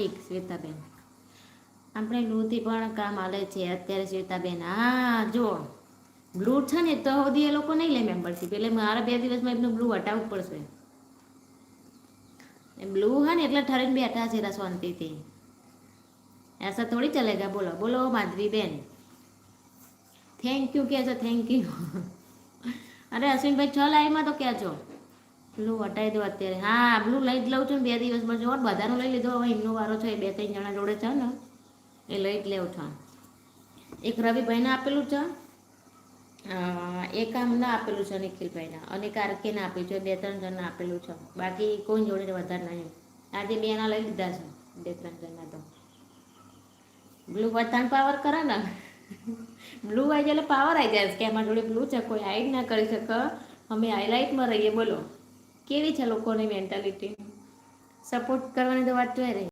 Tick Shwetaben, આપણે બ્લુથી પણ કામ હાલે છે અત્યારે શ્વેતાબેન. હા જો બ્લુ છે ને તો સુધી એ લોકો નહીં લે મેમ્બરશીપ, એટલે મારા 2 દિવસમાં એમનું બ્લુ હટાવવું પડશે. બ્લુ હે ને એટલે ઠરીને બેઠા છે શાંતિથી. એસા થોડી ચલેગા. બોલો બોલો માધવી બેન, થેન્ક યુ કહેજો, થેન્ક યુ. અરે અશ્વિનભાઈ 6 લાઈનમાં તો કહેજો બ્લુ હટાવી દો અત્યારે. હા બ્લુ લઈ જ લઉં છું ને 2 દિવસમાં. જો બધાનો લઈ લીધો, હવે એમનો વારો છે. 2-3 જણા જોડે છે ને એ લઈ જ લેવું છે. એક રવિભાઈને આપેલું છે, એક આમને આપેલું છે નિખિલભાઈને, અને કાર્તિકને આપ્યું છે. 2-3 જણને આપેલું છે, બાકી કોઈ જોડે વધારે નહીં. આજે 2 ના લઈ લીધા છે, 2-3 જણના તો. બ્લુ બધાને પાવર કરે ને. બ્લુ આવી જાય એટલે પાવર આવી જાય કે અમારા જોડે બ્લુ છે, કોઈ હાઈડ ના કરી શકે, અમે હાઈલાઇટમાં રહીએ. બોલો કેવી છે લોકોની મેન્ટાલિટી. સપોર્ટ કરવાની તો વાત જોઈ રહી.